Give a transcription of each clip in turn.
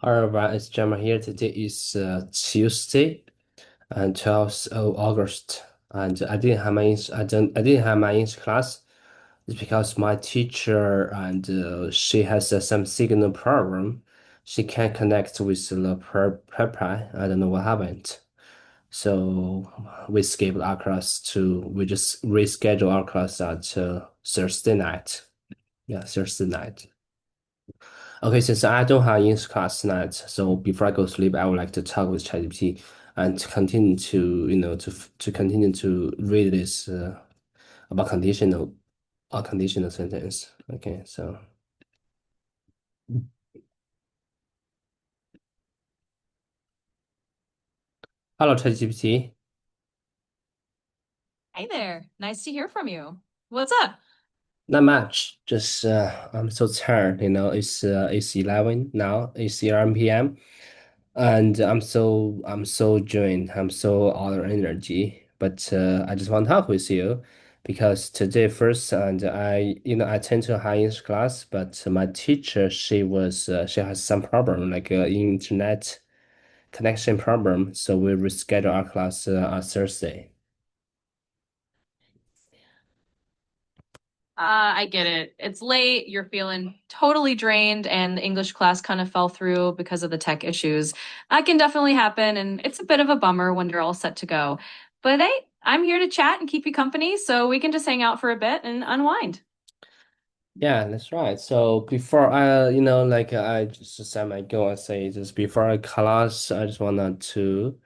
All right, it's Gemma here. Today is Tuesday and 12th of August, and I didn't have my English class. It's because my teacher and she has some signal problem. She can't connect with the prepper. I don't know what happened. So we just reschedule our class at Thursday night. Yeah, Thursday night. Okay, since I don't have English class tonight, so before I go to sleep, I would like to talk with ChatGPT and to continue to, to continue to read this about conditional sentence. Okay, so hello ChatGPT. Hey there. Nice to hear from you. What's up? Not much. Just I'm so tired. It's 11 now. It's 11 p.m. And I'm so drained. I'm so out of energy. But I just want to talk with you because today first and I attend to a high English class, but my teacher she has some problem like internet connection problem, so we reschedule our class on Thursday. I get it. It's late. You're feeling totally drained, and the English class kind of fell through because of the tech issues. That can definitely happen, and it's a bit of a bummer when you're all set to go. But hey, I'm here to chat and keep you company, so we can just hang out for a bit and unwind. Yeah, that's right. So before I just said my goal, I say just before I class, I just want to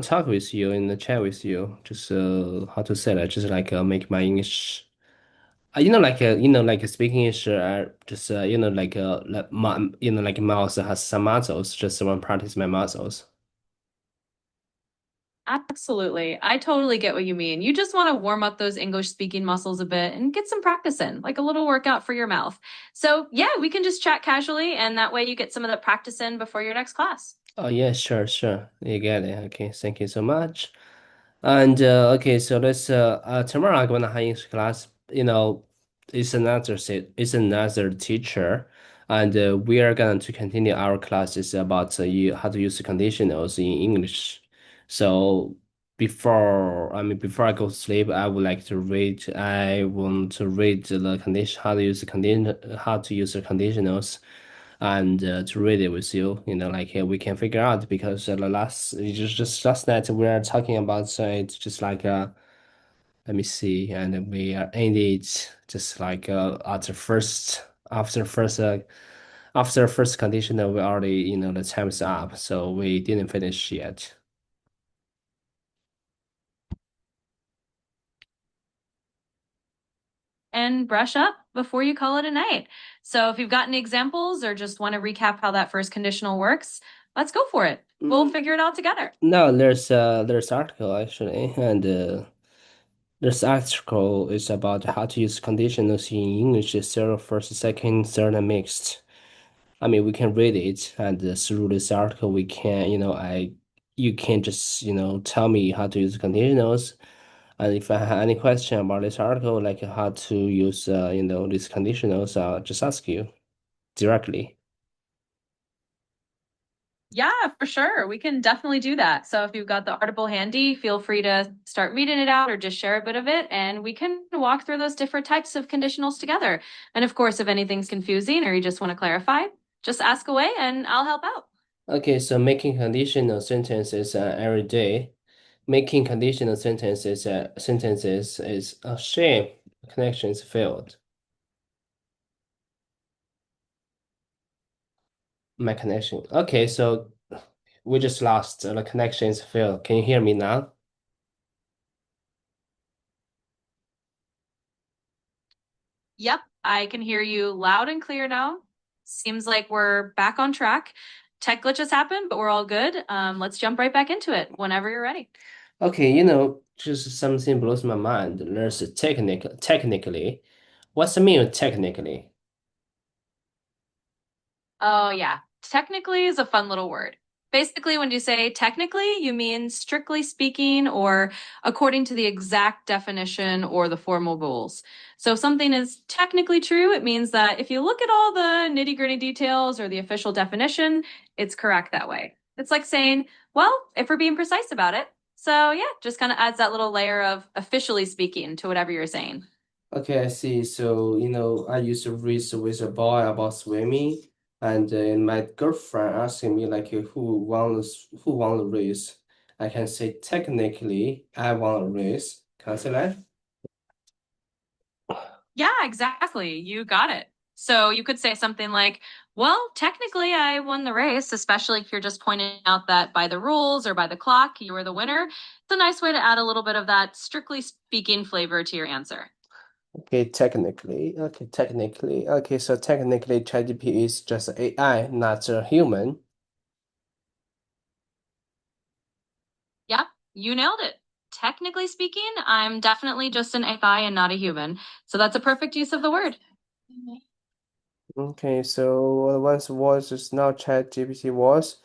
talk with you in the chat with you. Just how to say that? Just like make my English, like speaking English, just like mouse has some muscles. Just want to practice my muscles. Absolutely. I totally get what you mean. You just want to warm up those English speaking muscles a bit and get some practice in, like a little workout for your mouth. So, yeah, we can just chat casually, and that way you get some of that practice in before your next class. Oh yeah, sure, sure. You get it. Okay, thank you so much. And okay, so let's tomorrow I'm going to high English class. It's another teacher, and we are going to continue our classes about how to use conditionals in English. So before I go to sleep, I would like to read. I want to read the condition how to use the conditionals and to read it with you, we can figure out because just last night we were talking about it, just like let me see, and we ended just like after first conditional, we already the time's up, so we didn't finish yet. And brush up before you call it a night. So if you've got any examples or just want to recap how that first conditional works, let's go for it. We'll Mm, figure it out together. no, there's article actually, and this article is about how to use conditionals in English, zero, first, second, third, and mixed. I mean, we can read it, and through this article, we can, you can just, tell me how to use conditionals. And if I have any question about this article, like how to use, these conditionals, I'll just ask you directly. Yeah, for sure. We can definitely do that. So if you've got the article handy, feel free to start reading it out or just share a bit of it, and we can walk through those different types of conditionals together. And of course, if anything's confusing or you just want to clarify, just ask away and I'll help out. Okay, so making conditional sentences every day. Making conditional sentences is a shame. Connections failed. My connection. Okay, so we just lost. The connections failed. Can you hear me now? Yep, I can hear you loud and clear now. Seems like we're back on track. Tech glitches happen, but we're all good. Let's jump right back into it whenever you're ready. Okay, just something blows my mind. There's a technically. What's the meaning of technically? Oh, yeah. Technically is a fun little word. Basically, when you say technically, you mean strictly speaking or according to the exact definition or the formal rules. So if something is technically true, it means that if you look at all the nitty-gritty details or the official definition, it's correct that way. It's like saying, well, if we're being precise about it. So yeah, just kind of adds that little layer of officially speaking to whatever you're saying. Okay, I see. So, I used to race with a boy about swimming, and my girlfriend asking me like who won the race. I can say technically I won a race. Can I say that? Yeah, exactly. You got it. So you could say something like, well, technically I won the race, especially if you're just pointing out that by the rules or by the clock, you were the winner. It's a nice way to add a little bit of that strictly speaking flavor to your answer. Okay, technically. Okay, technically. Okay, so technically ChatGPT is just AI, not a human. Yeah, you nailed it. Technically speaking, I'm definitely just an AI and not a human. So that's a perfect use of the word. Okay, so once was is now ChatGPT was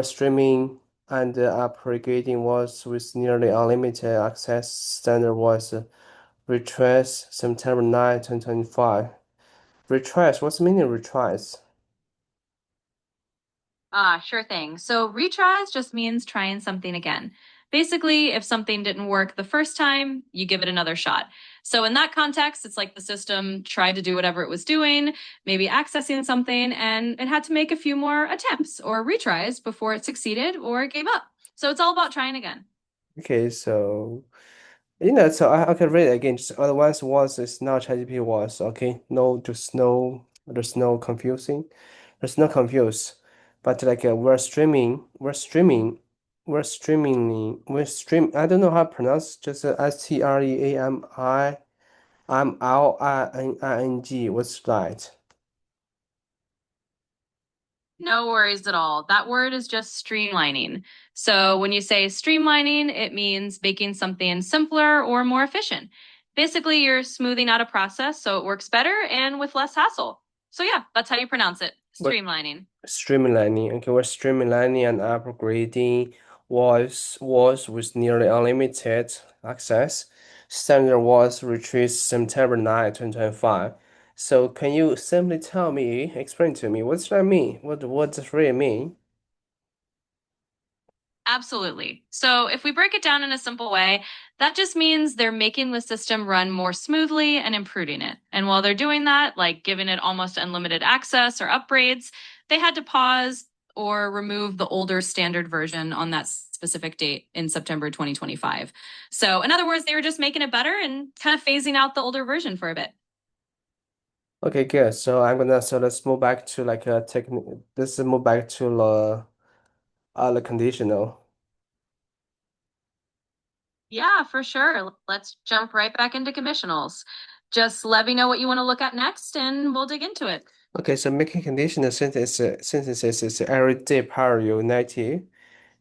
streaming and upgrading was with nearly unlimited access. Standard was retrace September 9, 2025. Retrace, what's the meaning of retrace? Ah, sure thing. So retries just means trying something again. Basically, if something didn't work the first time, you give it another shot. So in that context, it's like the system tried to do whatever it was doing, maybe accessing something, and it had to make a few more attempts or retries before it succeeded or it gave up. So it's all about trying again. Okay, so so I can read it again. Just once was is now ChatGPT was okay. No, there's no confusing. There's no confuse. But like we're stream. I don't know how to pronounce. Just STREAMINING. What's that? No worries at all. That word is just streamlining. So when you say streamlining, it means making something simpler or more efficient. Basically, you're smoothing out a process so it works better and with less hassle. So yeah, that's how you pronounce it. What Streamlining. streamlining? Okay, we're streamlining and upgrading was with nearly unlimited access. Standard was retrieved September 9, 2025. So can you simply explain to me, what's that mean? What does it really mean? Absolutely. So if we break it down in a simple way, that just means they're making the system run more smoothly and improving it. And while they're doing that, like giving it almost unlimited access or upgrades, they had to pause or remove the older standard version on that specific date in September 2025. So, in other words, they were just making it better and kind of phasing out the older version for a bit. Okay, good. So let's move back to like a technique. Let's move back to the conditional. Yeah, for sure. Let's jump right back into conditionals. Just let me know what you want to look at next and we'll dig into it. Okay, so making conditional sentences is a everyday part of your native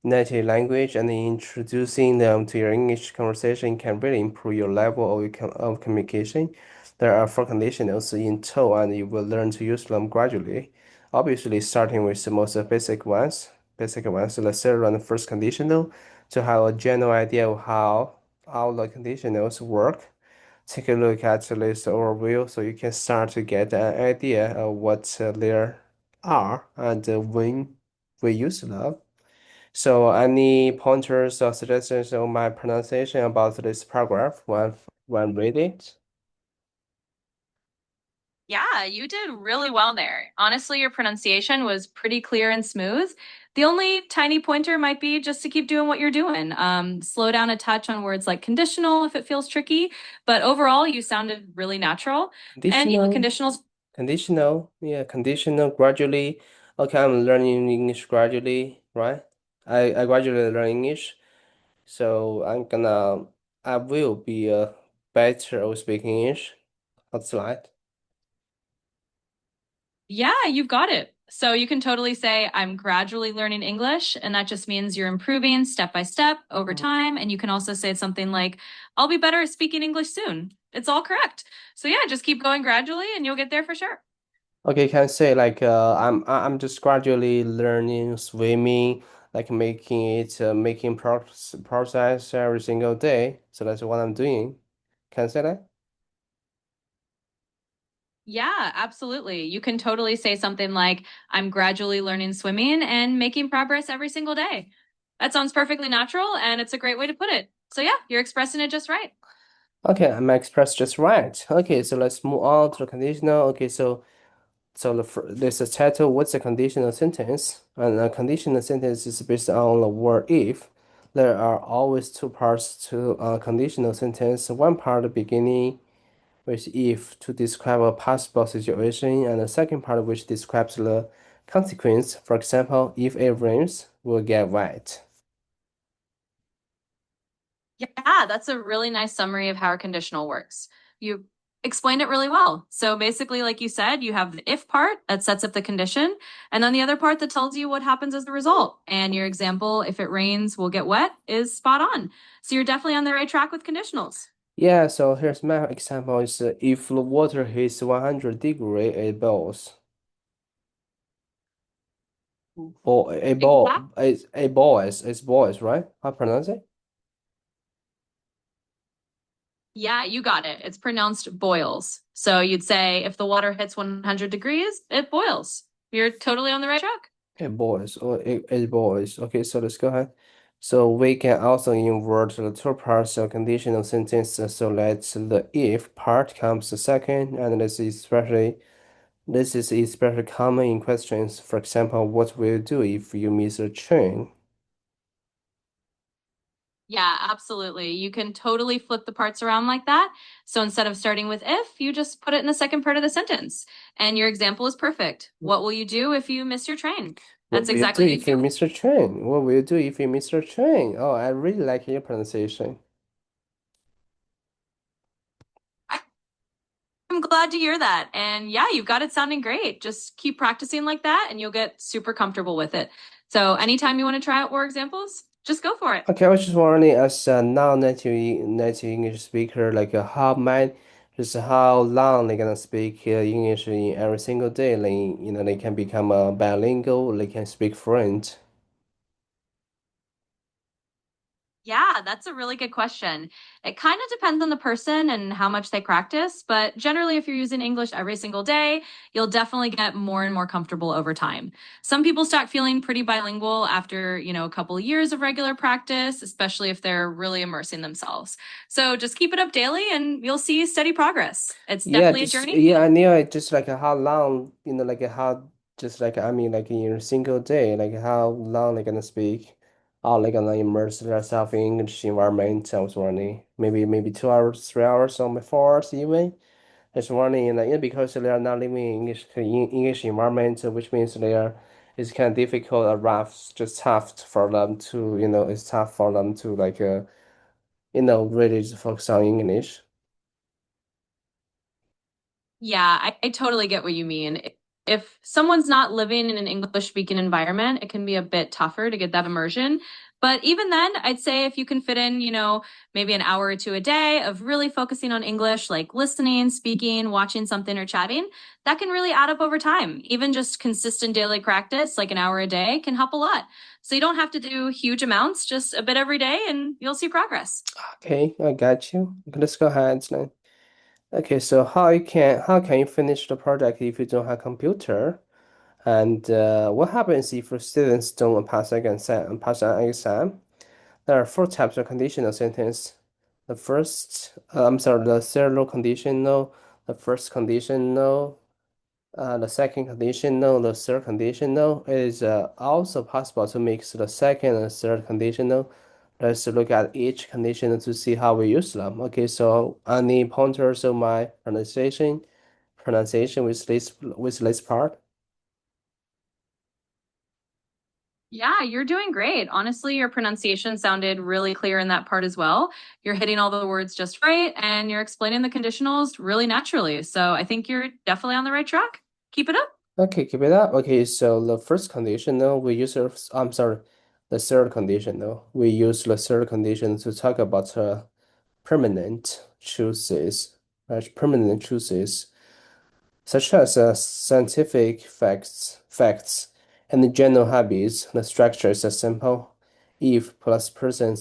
language, and introducing them to your English conversation can really improve your level of communication. There are four conditionals in tow, and you will learn to use them gradually. Obviously, starting with the most basic ones. So let's say run the first conditional to have a general idea of how all the conditionals work. Take a look at the list overview so you can start to get an idea of what there are and when we use them. So any pointers or suggestions on my pronunciation about this paragraph when read it? Yeah, you did really well there. Honestly, your pronunciation was pretty clear and smooth. The only tiny pointer might be just to keep doing what you're doing. Slow down a touch on words like conditional if it feels tricky, but overall, you sounded really natural. And yeah, Conditional, conditionals. yeah, conditional gradually. Okay, I'm learning English gradually, right? I gradually learn English, so I will be better at speaking English. That's right. Yeah, you've got it. So you can totally say, I'm gradually learning English. And that just means you're improving step by step over time. And you can also say something like, I'll be better at speaking English soon. It's all correct. So yeah, just keep going gradually and you'll get there for sure. Okay, can say like I'm just gradually learning swimming. like making process every single day. So that's what I'm doing. Can I say that? Yeah, absolutely. You can totally say something like, I'm gradually learning swimming and making progress every single day. That sounds perfectly natural and it's a great way to put it. So, yeah, you're expressing it just right. Okay, I'm expressed just right. Okay, so let's move on to the conditional. Okay, so there's a title. What's a conditional sentence? And a conditional sentence is based on the word if. There are always two parts to a conditional sentence. One part beginning with if to describe a possible situation, and the second part which describes the consequence. For example, if it rains, we'll get wet. Yeah, that's a really nice summary of how a conditional works. You explained it really well. So basically, like you said, you have the if part that sets up the condition, and then the other part that tells you what happens as the result. And your example, if it rains, we'll get wet, is spot on. So you're definitely on the right track with conditionals. Yeah, so here's my example is if the water hits 100 degree, it boils. Or a Exactly. ball, a boils, it's boils, right? How pronounce it? Yeah, you got it. It's pronounced boils. So you'd say if the water hits 100 degrees, it boils. You're totally on the right track. It boils, or it boils. Okay, so let's go ahead. So we can also invert the two parts of conditional sentence. So let the if part comes second, and this is especially common in questions. For example, what will you do if you miss a train? Yeah, absolutely. You can totally flip the parts around like that. So instead of starting with if, you just put it in the second part of the sentence. And your example is perfect. What will you do if you miss your train? What That's will you do exactly what you if you do. miss a train? What will you do if you miss a train? Oh, I really like your pronunciation. I'm glad to hear that. And yeah, you've got it sounding great. Just keep practicing like that and you'll get super comfortable with it. So anytime you want to try out more examples, just go for it. Okay, I was just wondering, as a non-native English speaker, like just how long they gonna speak English in every single day. Like, they can become bilingual. They can speak French. Yeah, that's a really good question. It kind of depends on the person and how much they practice, but generally, if you're using English every single day, you'll definitely get more and more comfortable over time. Some people start feeling pretty bilingual after, a couple of years of regular practice, especially if they're really immersing themselves. So just keep it up daily and you'll see steady progress. It's Yeah, definitely a just journey. yeah, I knew it. Just like how long, like how just like I mean, like in a single day, like how long they gonna speak, or they gonna immerse themselves in English environment. I was wondering, maybe 2 hours, 3 hours, or 4 hours even. It's wondering, because they are not living in English environment, which means it's kind of difficult or rough, just tough for them to, it's tough for them to like really just focus on English. Yeah, I totally get what you mean. If someone's not living in an English speaking environment, it can be a bit tougher to get that immersion. But even then, I'd say if you can fit in, maybe an hour or two a day of really focusing on English, like listening, speaking, watching something, or chatting, that can really add up over time. Even just consistent daily practice, like an hour a day, can help a lot. So you don't have to do huge amounts, just a bit every day, and you'll see progress. Okay, I got you. Okay, let's go ahead then. Okay, so how can you finish the project if you don't have computer? And what happens if the students don't pass an exam? There are four types of conditional sentence. The zero conditional, the first conditional, the second conditional, the third conditional. It is also possible to mix the second and third conditional. Let's look at each conditional to see how we use them. Okay, so any pointers of my pronunciation with this part? Yeah, you're doing great. Honestly, your pronunciation sounded really clear in that part as well. You're hitting all the words just right and you're explaining the conditionals really naturally. So I think you're definitely on the right track. Keep it up. Okay, keep it up. Okay, so the first conditional we use, I'm sorry, the third conditional. We use the third condition to talk about permanent truths, permanent truths, such as scientific facts. And the general habits, the structure is a simple if plus person